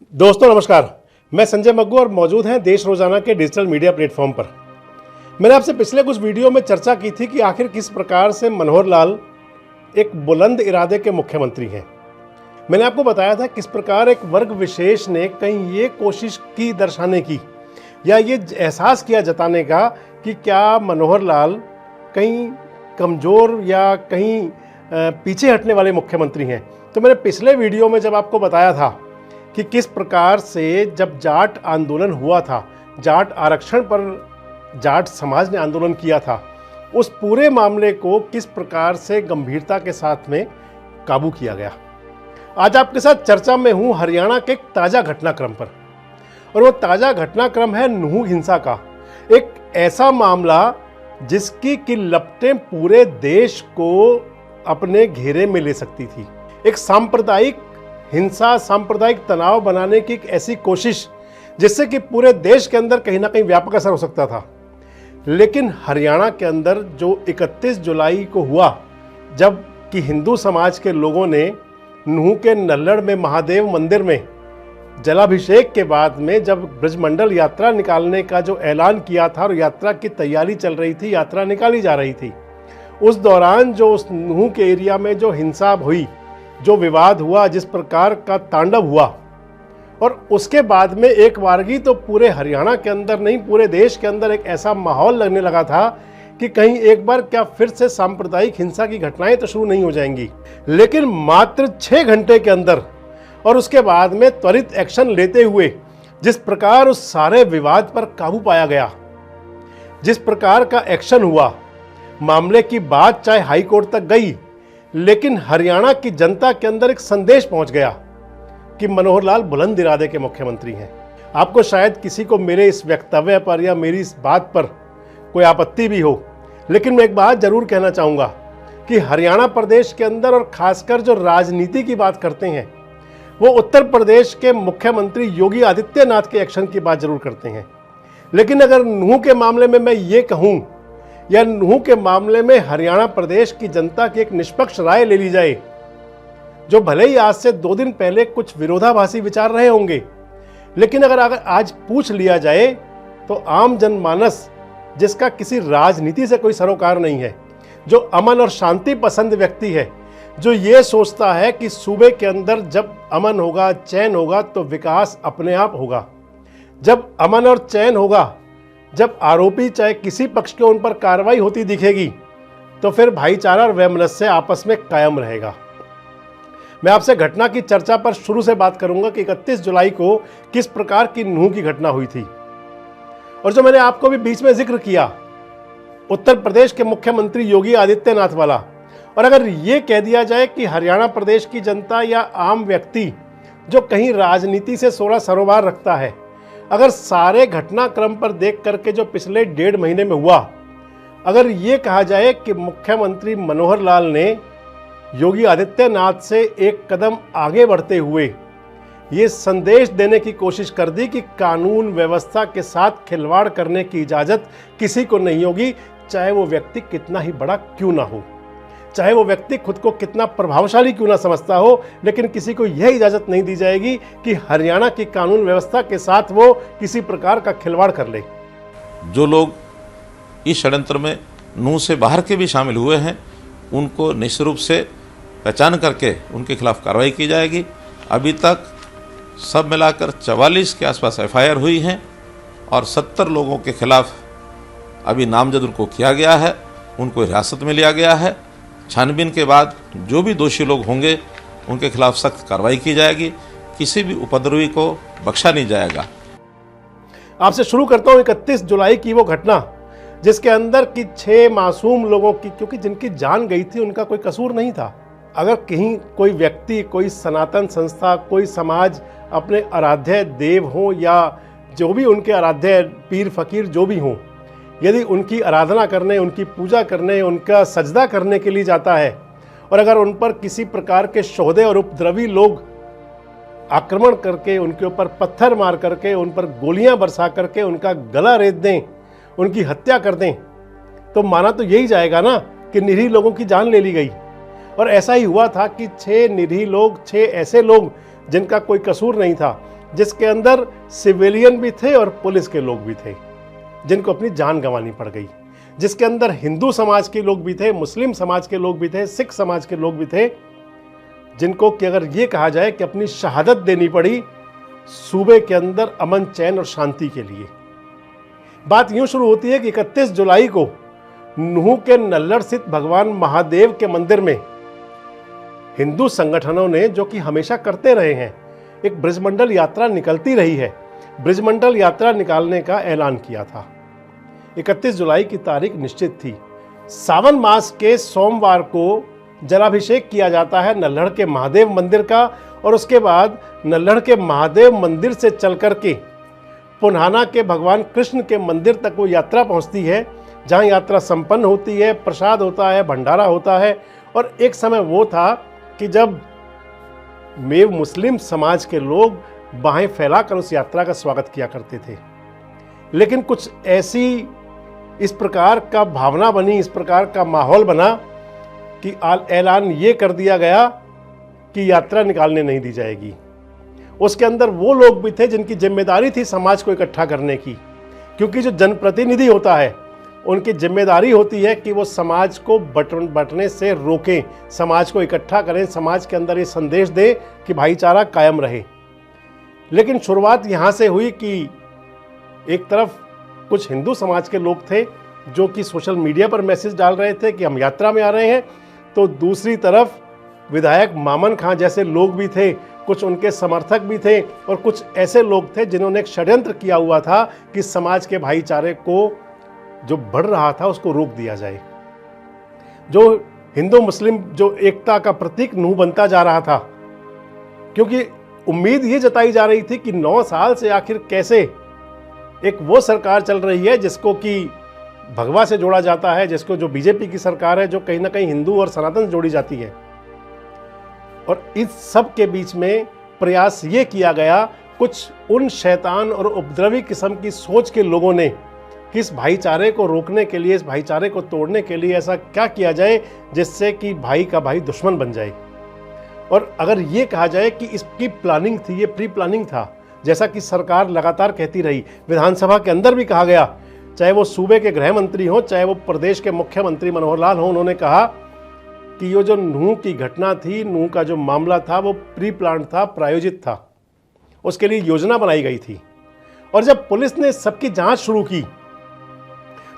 दोस्तों नमस्कार, मैं संजय मग्गू और मौजूद हैं देश रोजाना के डिजिटल मीडिया प्लेटफॉर्म पर। मैंने आपसे पिछले कुछ वीडियो में चर्चा की थी कि आखिर किस प्रकार से मनोहर लाल एक बुलंद इरादे के मुख्यमंत्री हैं। मैंने आपको बताया था किस प्रकार एक वर्ग विशेष ने कहीं ये कोशिश की दर्शाने की या ये एहसास किया जताने का कि क्या मनोहर लाल कहीं कमज़ोर या कहीं पीछे हटने वाले मुख्यमंत्री हैं। तो मैंने पिछले वीडियो में जब आपको बताया था कि किस प्रकार से जब जाट आंदोलन हुआ था, जाट आरक्षण पर जाट समाज ने आंदोलन किया था, उस पूरे मामले को किस प्रकार से गंभीरता के साथ में काबू किया गया। आज आपके साथ चर्चा में हूं हरियाणा के एक ताज़ा घटनाक्रम पर, और वो ताज़ा घटनाक्रम है नूह हिंसा का। एक ऐसा मामला जिसकी की लपटें पूरे देश को अपने घेरे में ले सकती थी। एक सांप्रदायिक हिंसा, सांप्रदायिक तनाव बनाने की एक ऐसी कोशिश जिससे कि पूरे देश के अंदर कहीं ना कहीं व्यापक असर हो सकता था। लेकिन हरियाणा के अंदर जो 31 जुलाई को हुआ, जब कि हिंदू समाज के लोगों ने नूह के नल्लड़ में महादेव मंदिर में जलाभिषेक के बाद में जब ब्रजमंडल यात्रा निकालने का जो ऐलान किया था और यात्रा की तैयारी चल रही थी, यात्रा निकाली जा रही थी, उस दौरान जो उस नूह के एरिया में जो हिंसा हुई, जो विवाद हुआ, जिस प्रकार का तांडव हुआ, और उसके बाद में एक बारगी तो पूरे हरियाणा के अंदर नहीं पूरे देश के अंदर एक ऐसा माहौल लगने लगा था कि कहीं एक बार क्या फिर से सांप्रदायिक हिंसा की घटनाएं तो शुरू नहीं हो जाएंगी। लेकिन मात्र 6 घंटे के अंदर और उसके बाद में त्वरित एक्शन लेते हुए जिस प्रकार उस सारे विवाद पर काबू पाया गया, जिस प्रकार का एक्शन हुआ, मामले की बात चाहे हाई कोर्ट तक गई, लेकिन हरियाणा की जनता के अंदर एक संदेश पहुंच गया कि मनोहर लाल बुलंद इरादे के मुख्यमंत्री हैं। आपको शायद किसी को मेरे इस वक्तव्य पर या मेरी इस बात पर कोई आपत्ति भी हो, लेकिन मैं एक बात जरूर कहना चाहूँगा कि हरियाणा प्रदेश के अंदर और खासकर जो राजनीति की बात करते हैं, वो उत्तर प्रदेश के मुख्यमंत्री योगी आदित्यनाथ के एक्शन की बात जरूर करते हैं। लेकिन अगर नूह के मामले में मैं ये कहूँ या नूह के मामले में हरियाणा प्रदेश की जनता की एक निष्पक्ष राय ले ली जाए, जो भले ही आज से 2 दिन पहले कुछ विरोधाभासी विचार रहे होंगे, लेकिन अगर आज पूछ लिया जाए तो आम जनमानस जिसका किसी राजनीति से कोई सरोकार नहीं है, जो अमन और शांति पसंद व्यक्ति है, जो ये सोचता है कि सूबे के अंदर जब अमन होगा, चैन होगा तो विकास अपने आप होगा। जब अमन और चैन होगा, जब आरोपी चाहे किसी पक्ष के उन पर कार्रवाई होती दिखेगी, तो फिर भाईचारा और वैमनस्य आपस में कायम रहेगा। मैं आपसे घटना की चर्चा पर शुरू से बात करूंगा कि 31 जुलाई को किस प्रकार की नूह की घटना हुई थी। और जो मैंने आपको भी बीच में जिक्र किया उत्तर प्रदेश के मुख्यमंत्री योगी आदित्यनाथ वाला, और अगर ये कह दिया जाए कि हरियाणा प्रदेश की जनता या आम व्यक्ति जो कहीं राजनीति से सोलह सरोकार रखता है, अगर सारे घटनाक्रम पर देख करके जो पिछले 1.5 महीने में हुआ, अगर ये कहा जाए कि मुख्यमंत्री मनोहर लाल ने योगी आदित्यनाथ से एक कदम आगे बढ़ते हुए ये संदेश देने की कोशिश कर दी कि कानून व्यवस्था के साथ खिलवाड़ करने की इजाज़त किसी को नहीं होगी, चाहे वो व्यक्ति कितना ही बड़ा क्यों ना हो, चाहे वो व्यक्ति खुद को कितना प्रभावशाली क्यों ना समझता हो, लेकिन किसी को यह इजाज़त नहीं दी जाएगी कि हरियाणा की कानून व्यवस्था के साथ वो किसी प्रकार का खिलवाड़ कर ले। जो लोग इस षड्यंत्र में नूह से बाहर के भी शामिल हुए हैं, उनको निश्चित रूप से पहचान करके उनके खिलाफ कार्रवाई की जाएगी। अभी तक सब मिलाकर 44 के आसपास FIR हुई हैं और 70 लोगों के खिलाफ अभी नामजद उनको किया गया है, उनको हिरासत में लिया गया है। छानबीन के बाद जो भी दोषी लोग होंगे उनके खिलाफ सख्त कार्रवाई की जाएगी, किसी भी उपद्रवी को बख्शा नहीं जाएगा। आपसे शुरू करता हूँ 31 जुलाई की वो घटना जिसके अंदर की 6 मासूम लोगों की, क्योंकि जिनकी जान गई थी उनका कोई कसूर नहीं था। अगर कहीं कोई व्यक्ति, कोई सनातन संस्था, कोई समाज अपने आराध्य देव हो या जो भी उनके आराध्य पीर फकीर जो भी हों, यदि उनकी आराधना करने, उनकी पूजा करने, उनका सजदा करने के लिए जाता है, और अगर उन पर किसी प्रकार के शोधे और उपद्रवी लोग आक्रमण करके, उनके ऊपर पत्थर मार करके, उन पर गोलियां बरसा करके उनका गला रेत दें, उनकी हत्या कर दें, तो माना तो यही जाएगा ना कि निरीह लोगों की जान ले ली गई। और ऐसा ही हुआ था कि 6 निरीह लोग, 6 ऐसे लोग जिनका कोई कसूर नहीं था, जिसके अंदर सिविलियन भी थे और पुलिस के लोग भी थे जिनको अपनी जान गंवानी पड़ गई, जिसके अंदर हिंदू समाज के लोग भी थे, मुस्लिम समाज के लोग भी थे, सिख समाज के लोग भी थे, जिनको कि अगर ये कहा जाए कि अपनी शहादत देनी पड़ी सूबे के अंदर अमन चैन और शांति के लिए। बात यूं शुरू होती है कि 31 जुलाई को नूह के नल्लड़ स्थित भगवान महादेव के मंदिर में हिंदू संगठनों ने, जो कि हमेशा करते रहे हैं, एक ब्रजमंडल यात्रा निकलती रही है, ब्रजमंडल यात्रा निकालने का ऐलान किया था। 31 जुलाई की तारीख निश्चित थी। सावन मास के सोमवार को जलाभिषेक किया जाता है नल्लड़ के महादेव मंदिर का, और उसके बाद नल्लड़ के महादेव मंदिर से चल करके पुन्हाना के भगवान कृष्ण के मंदिर तक वो यात्रा पहुंचती है, जहां यात्रा संपन्न होती है, प्रसाद होता है, भंडारा होता है। और एक समय वो था कि जब मेव मुस्लिम समाज के लोग बाहें फैलाकर उस यात्रा का स्वागत किया करते थे। लेकिन कुछ ऐसी इस प्रकार का भावना बनी, इस प्रकार का माहौल बना कि ऐलान ये कर दिया गया कि यात्रा निकालने नहीं दी जाएगी। उसके अंदर वो लोग भी थे जिनकी जिम्मेदारी थी समाज को इकट्ठा करने की, क्योंकि जो जनप्रतिनिधि होता है उनकी जिम्मेदारी होती है कि वो समाज को बंटने से रोकें, समाज को इकट्ठा करें, समाज के अंदर ये संदेश दें कि भाईचारा कायम रहे। लेकिन शुरुआत यहाँ से हुई कि एक तरफ कुछ हिंदू समाज के लोग थे जो कि सोशल मीडिया पर मैसेज डाल रहे थे कि हम यात्रा में आ रहे हैं, तो दूसरी तरफ विधायक मामन खां जैसे लोग भी थे, कुछ उनके समर्थक भी थे, और कुछ ऐसे लोग थे जिन्होंने एक षड्यंत्र किया हुआ था कि समाज के भाईचारे को जो बढ़ रहा था उसको रोक दिया जाए। जो हिंदू मुस्लिम जो एकता का प्रतीक नूह बनता जा रहा था, क्योंकि उम्मीद ये जताई जा रही थी कि 9 साल से आखिर कैसे एक वो सरकार चल रही है जिसको कि भगवा से जोड़ा जाता है, जिसको जो बीजेपी की सरकार है जो कहीं ना कहीं हिंदू और सनातन से जोड़ी जाती है। और इस सब के बीच में प्रयास ये किया गया कुछ उन शैतान और उपद्रवी किस्म की सोच के लोगों ने कि इस भाईचारे को रोकने के लिए, इस भाईचारे को तोड़ने के लिए ऐसा क्या किया जाए जिससे कि भाई का भाई दुश्मन बन जाए। और अगर ये कहा जाए कि इसकी प्लानिंग थी, ये प्री प्लानिंग था, जैसा कि सरकार लगातार कहती रही, विधानसभा के अंदर भी कहा गया, चाहे वो सूबे के गृह मंत्री हो, चाहे वो प्रदेश के मुख्यमंत्री मनोहर लाल हो, उन्होंने कहा कि ये जो नूह की घटना थी, नूह का जो मामला था वो प्री प्लान था, प्रायोजित था, उसके लिए योजना बनाई गई थी। और जब पुलिस ने सबकी जांच शुरू की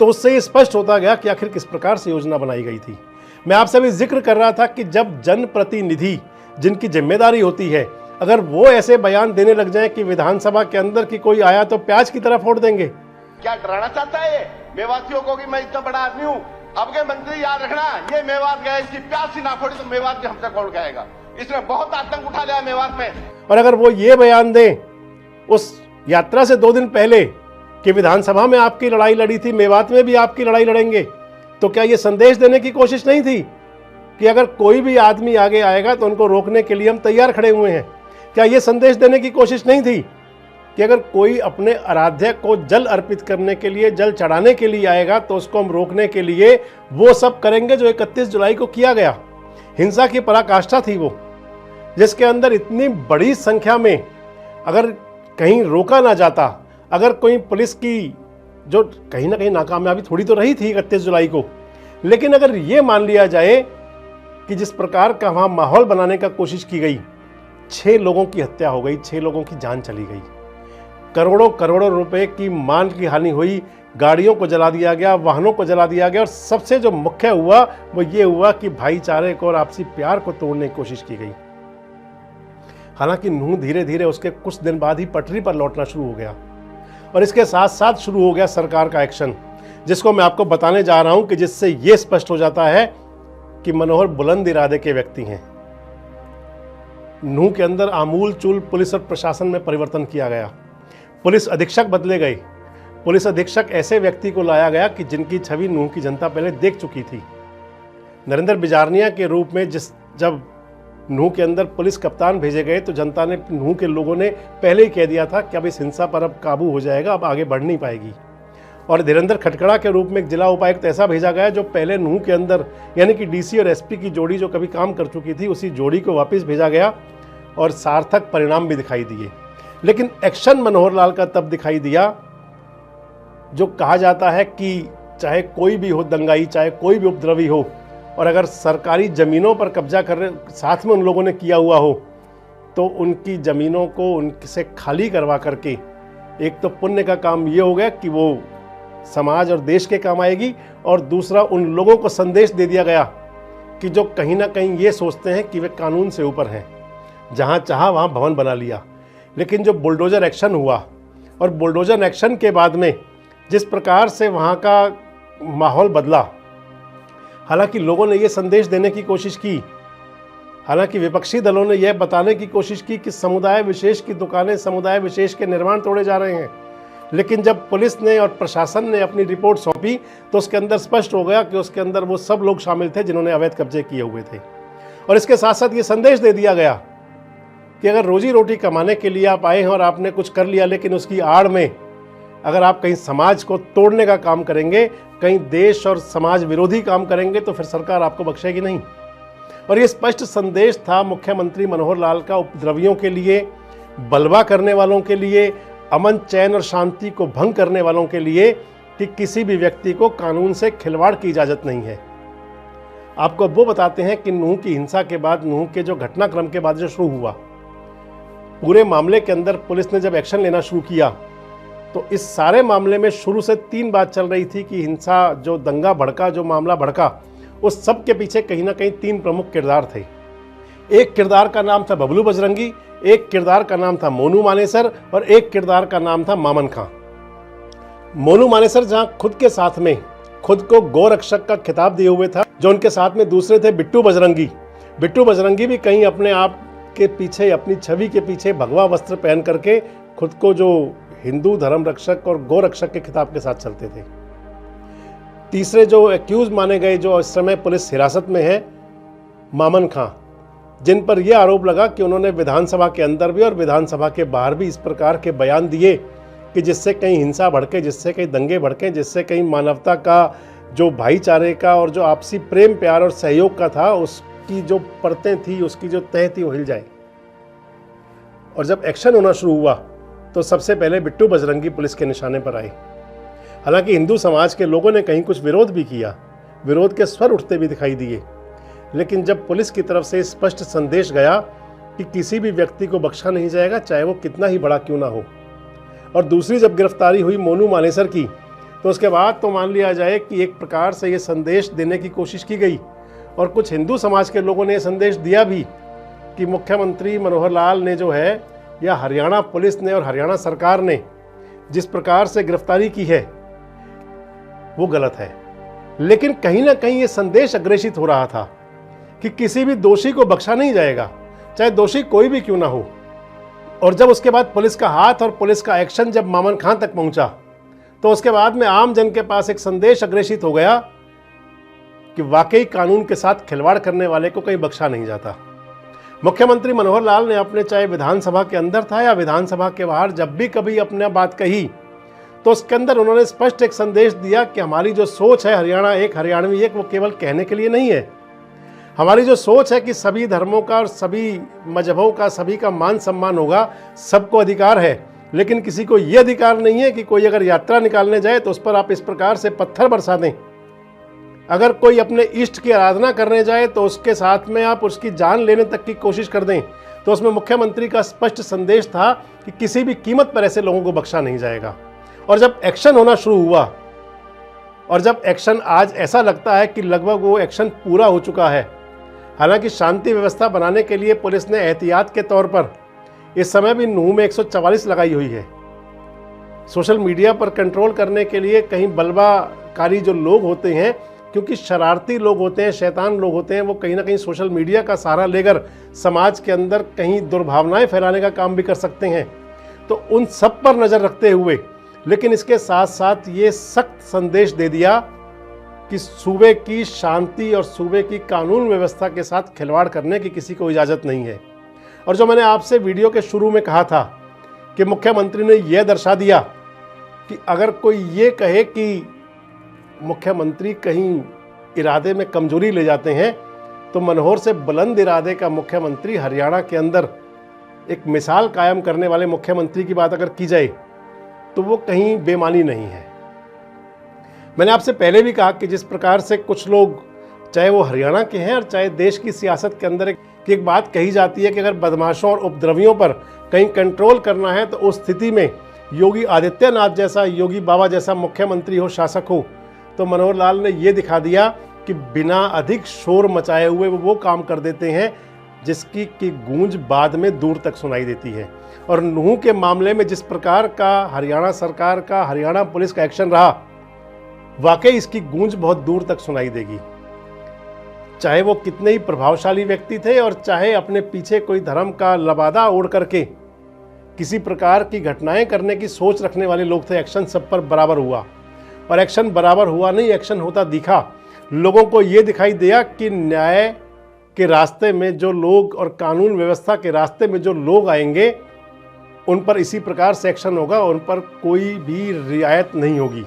तो उससे ये स्पष्ट होता गया कि आखिर किस प्रकार से योजना बनाई गई थी। मैं आपसे भी जिक्र कर रहा था कि जब जनप्रतिनिधि जिनकी जिम्मेदारी होती है, अगर वो ऐसे बयान देने लग जाए कि विधानसभा के अंदर की कोई आया तो प्याज की तरफ फोड़ देंगे। क्या डराना चाहता है ये मेवातियों को कि मैं इतना बड़ा आदमी हूँ? अब के मंत्री याद रखना, ये मेवात गया, इसकी प्याज सी ना फोड़ी तो मेवात के हमसे कौन खाएगा? इसने बहुत आतंक उठा लिया मेवात में। और अगर वो ये बयान दें उस यात्रा से 2 दिन पहले कि विधानसभा में आपकी लड़ाई लड़ी थी, मेवात में भी आपकी लड़ाई लड़ेंगे, तो क्या ये संदेश देने की कोशिश नहीं थी कि अगर कोई भी आदमी आगे आएगा तो उनको रोकने के लिए हम तैयार खड़े हुए हैं? क्या ये संदेश देने की कोशिश नहीं थी कि अगर कोई अपने आराध्य को जल अर्पित करने के लिए, जल चढ़ाने के लिए आएगा तो उसको हम रोकने के लिए वो सब करेंगे जो 31 जुलाई को किया गया? हिंसा की पराकाष्ठा थी वो, जिसके अंदर इतनी बड़ी संख्या में अगर कहीं रोका ना जाता, अगर कोई पुलिस की जो कहीं ना कहीं नाकामयाबी थोड़ी तो रही थी 31 जुलाई को, लेकिन अगर ये मान लिया जाए कि जिस प्रकार का वहाँ माहौल बनाने का कोशिश की गई, 6 लोगों की हत्या हो गई, 6 लोगों की जान चली गई, करोड़ों करोड़ों रुपए की माल की हानि हुई, गाड़ियों को जला दिया गया, वाहनों को जला दिया गया, और सबसे जो मुख्य हुआ वो ये हुआ कि भाईचारे को और आपसी प्यार को तोड़ने की कोशिश की गई। हालांकि नूह धीरे धीरे उसके कुछ दिन बाद ही पटरी पर लौटना शुरू हो गया, और इसके साथ साथ शुरू हो गया सरकार का एक्शन, जिसको मैं आपको बताने जा रहा हूं कि जिससे यह स्पष्ट हो जाता है कि मनोहर बुलंद इरादे के व्यक्ति हैं। नूह के अंदर आमूल चूल पुलिस और प्रशासन में परिवर्तन किया गया, पुलिस अधीक्षक बदले गए, पुलिस अधीक्षक ऐसे व्यक्ति को लाया गया कि जिनकी छवि नूह की जनता पहले देख चुकी थी। नरेंद्र बिजारनिया के रूप में जब नूह के अंदर पुलिस कप्तान भेजे गए तो जनता ने, नूह के लोगों ने पहले ही कह दिया था कि अब इस हिंसा पर अब काबू हो जाएगा, अब आगे बढ़ नहीं पाएगी। और धीरेन्द्र खटकड़ा के रूप में एक जिला उपायुक्त ऐसा भेजा गया जो पहले नूह के अंदर यानी कि डीसी और एसपी की जोड़ी जो कभी काम कर चुकी थी, उसी जोड़ी को वापस भेजा गया और सार्थक परिणाम भी दिखाई दिए। लेकिन एक्शन मनोहर लाल का तब दिखाई दिया, जो कहा जाता है कि चाहे कोई भी हो दंगाई, चाहे कोई भी उपद्रवी हो, और अगर सरकारी ज़मीनों पर कब्जा कर साथ में उन लोगों ने किया हुआ हो, तो उनकी ज़मीनों को उनसे खाली करवा करके एक तो पुण्य का काम ये हो गया कि वो समाज और देश के काम आएगी, और दूसरा उन लोगों को संदेश दे दिया गया कि जो कहीं ना कहीं ये सोचते हैं कि वे कानून से ऊपर हैं, जहाँ चाहा वहाँ भवन बना लिया। लेकिन जो बुलडोज़र एक्शन हुआ, और बुलडोज़र एक्शन के बाद में जिस प्रकार से वहाँ का माहौल बदला, हालांकि लोगों ने ये संदेश देने की कोशिश की, हालांकि विपक्षी दलों ने यह बताने की कोशिश की कि समुदाय विशेष की दुकानें, समुदाय विशेष के निर्माण तोड़े जा रहे हैं, लेकिन जब पुलिस ने और प्रशासन ने अपनी रिपोर्ट सौंपी तो उसके अंदर स्पष्ट हो गया कि उसके अंदर वो सब लोग शामिल थे जिन्होंने अवैध कब्जे किए हुए थे। और इसके साथ साथ ये संदेश दे दिया गया कि अगर रोजी रोटी कमाने के लिए आप आए हैं और आपने कुछ कर लिया, लेकिन उसकी आड़ में अगर आप कहीं समाज को तोड़ने का काम करेंगे, कहीं देश और समाज विरोधी काम करेंगे, तो फिर सरकार आपको बख्शेगी नहीं। और ये स्पष्ट संदेश था मुख्यमंत्री मनोहर लाल का उपद्रवियों के लिए, बलवा करने वालों के लिए, अमन चैन और शांति को भंग करने वालों के लिए, कि किसी भी व्यक्ति को कानून से खिलवाड़ की इजाज़त नहीं है। आपको अब वो बताते हैं कि नूह की हिंसा के बाद, नूह के जो घटनाक्रम के बाद जो शुरू हुआ, पूरे मामले के अंदर पुलिस ने जब एक्शन लेना शुरू किया, तो इस सारे मामले में शुरू से 3 बात चल रही थी कि हिंसा, जो दंगा भड़का, जो मामला भड़का, उस सब के पीछे कहीं ना कहीं 3 प्रमुख किरदार थे। एक किरदार का नाम था बबलू बजरंगी, एक किरदार का नाम था मोनू मानेसर, और एक किरदार का नाम था मामन खां। मोनू मानेसर जहां खुद के साथ में खुद को गौरक्षक का खिताब दिए हुए था, जो उनके साथ में दूसरे थे बिट्टू बजरंगी। बिट्टू बजरंगी भी कहीं अपने आप के पीछे, अपनी छवि के पीछे भगवा वस्त्र पहन करके खुद को जो हिंदू धर्म रक्षक और गौरक्षक के खिताब के साथ चलते थे। तीसरे जो एक्यूज माने गए, जो इस समय पुलिस हिरासत में है, मामन खां, जिन पर यह आरोप लगा कि उन्होंने विधानसभा के अंदर भी और विधानसभा के बाहर भी इस प्रकार के बयान दिए कि जिससे कहीं हिंसा भड़के, जिससे कहीं दंगे भड़के, जिससे कहीं मानवता का, जो भाईचारे का और जो आपसी प्रेम प्यार और सहयोग का था, उसकी जो परतें थी, उसकी जो तह थी, वो हिल जाए। और जब एक्शन होना शुरू हुआ तो सबसे पहले बिट्टू बजरंगी पुलिस के निशाने पर आए। हालांकि हिंदू समाज के लोगों ने कहीं कुछ विरोध भी किया, विरोध के स्वर उठते भी दिखाई दिए, लेकिन जब पुलिस की तरफ से स्पष्ट संदेश गया कि किसी भी व्यक्ति को बख्शा नहीं जाएगा, चाहे वो कितना ही बड़ा क्यों ना हो, और दूसरी जब गिरफ्तारी हुई मोनू मानेसर की, तो उसके बाद तो मान लिया जाए कि एक प्रकार से ये संदेश देने की कोशिश की गई, और कुछ हिंदू समाज के लोगों ने ये संदेश दिया भी कि मुख्यमंत्री मनोहर लाल ने जो है, या हरियाणा पुलिस ने और हरियाणा सरकार ने जिस प्रकार से गिरफ्तारी की है, वो गलत है। लेकिन कहीं ना कहीं ये संदेश अग्रेषित हो रहा था कि किसी भी दोषी को बख्शा नहीं जाएगा, चाहे दोषी कोई भी क्यों ना हो। और जब उसके बाद पुलिस का हाथ और पुलिस का एक्शन जब मामन खां तक पहुंचा, तो उसके बाद में आम जन के पास एक संदेश अग्रेषित हो गया कि वाकई कानून के साथ खिलवाड़ करने वाले को कहीं बख्शा नहीं जाता। मुख्यमंत्री मनोहर लाल ने अपने, चाहे विधानसभा के अंदर था या विधानसभा के बाहर, जब भी कभी अपने बात कही, तो उसके अंदर उन्होंने स्पष्ट एक संदेश दिया कि हमारी जो सोच है हरियाणा एक, हरियाणवी एक, वो केवल कहने के लिए नहीं है। हमारी जो सोच है कि सभी धर्मों का और सभी मजहबों का, सभी का मान सम्मान होगा, सबको अधिकार है, लेकिन किसी को ये अधिकार नहीं है कि कोई अगर यात्रा निकालने जाए तो उस पर आप इस प्रकार से पत्थर बरसा दें। अगर कोई अपने इष्ट की आराधना करने जाए तो उसके साथ में आप उसकी जान लेने तक की कोशिश कर दें। तो उसमें मुख्यमंत्री का स्पष्ट संदेश था कि किसी भी कीमत पर ऐसे लोगों को बख्शा नहीं जाएगा। और जब एक्शन होना शुरू हुआ, और जब एक्शन आज ऐसा लगता है कि लगभग वो एक्शन पूरा हो चुका है, हालांकि शांति व्यवस्था बनाने के लिए पुलिस ने एहतियात के तौर पर इस समय भी नूह में 144 लगाई हुई है। सोशल मीडिया पर कंट्रोल करने के लिए कहीं बलवाकारी जो लोग होते हैं, क्योंकि शरारती लोग होते हैं, शैतान लोग होते हैं, वो कहीं ना कहीं सोशल मीडिया का सहारा लेकर समाज के अंदर कहीं दुर्भावनाएं फैलाने का काम भी कर सकते हैं। तो उन सब पर नज़र रखते हुए, लेकिन इसके साथ साथ ये सख्त संदेश दे दिया कि सूबे की शांति और सूबे की कानून व्यवस्था के साथ खिलवाड़ करने की किसी को इजाज़त नहीं है। और जो मैंने आपसे वीडियो के शुरू में कहा था कि मुख्यमंत्री ने यह दर्शा दिया कि अगर कोई ये कहे कि मुख्यमंत्री कहीं इरादे में कमजोरी ले जाते हैं, तो मनोहर से बुलंद इरादे का मुख्यमंत्री हरियाणा के अंदर एक मिसाल कायम करने वाले मुख्यमंत्री की बात अगर की जाए तो वो कहीं बेमानी नहीं है। मैंने आपसे पहले भी कहा कि जिस प्रकार से कुछ लोग, चाहे वो हरियाणा के हैं और चाहे देश की सियासत के अंदर एक बात कही जाती है कि अगर बदमाशों और उपद्रवियों पर कहीं कंट्रोल करना है तो उस स्थिति में योगी आदित्यनाथ जैसा, योगी बाबा जैसा मुख्यमंत्री हो, शासक हो, तो मनोहर लाल ने ये दिखा दिया कि बिना अधिक शोर मचाए हुए वो काम कर देते हैं जिसकी की गूंज बाद में दूर तक सुनाई देती है। और नूह के मामले में जिस प्रकार का हरियाणा सरकार का, हरियाणा पुलिस का एक्शन रहा, वाकई इसकी गूंज बहुत दूर तक सुनाई देगी। चाहे वो कितने ही प्रभावशाली व्यक्ति थे और चाहे अपने पीछे कोई धर्म का लबादा ओढ़ करके किसी प्रकार की घटनाएं करने की सोच रखने वाले लोग थे, एक्शन सब पर बराबर हुआ। और एक्शन बराबर हुआ नहीं, एक्शन होता दिखा। लोगों को ये दिखाई दिया कि न्याय के रास्ते में जो लोग और कानून व्यवस्था के रास्ते में जो लोग आएंगे उन पर इसी प्रकार से एक्शन होगा, उन पर कोई भी रियायत नहीं होगी।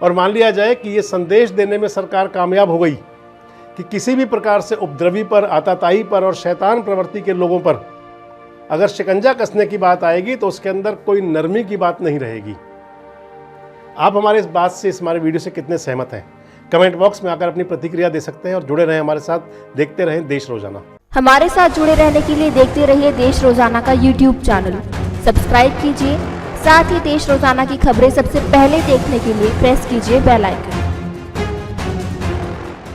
और मान लिया जाए कि ये संदेश देने में सरकार कामयाब हो गई कि किसी भी प्रकार से उपद्रवी पर, आताताई पर और शैतान प्रवृत्ति के लोगों पर अगर शिकंजा कसने की बात आएगी तो उसके अंदर कोई नरमी की बात नहीं रहेगी। आप हमारे इस बात से, इस हमारे वीडियो से कितने सहमत हैं? कमेंट बॉक्स में आकर अपनी प्रतिक्रिया दे सकते हैं और जुड़े रहें हमारे साथ, देखते रहें देश रोजाना। हमारे साथ जुड़े रहने के लिए देखते रहिए देश रोजाना का यूट्यूब चैनल, सब्सक्राइब कीजिए। साथ ही देश रोजाना की खबरें सबसे पहले देखने के लिए प्रेस कीजिए बेल आइकन।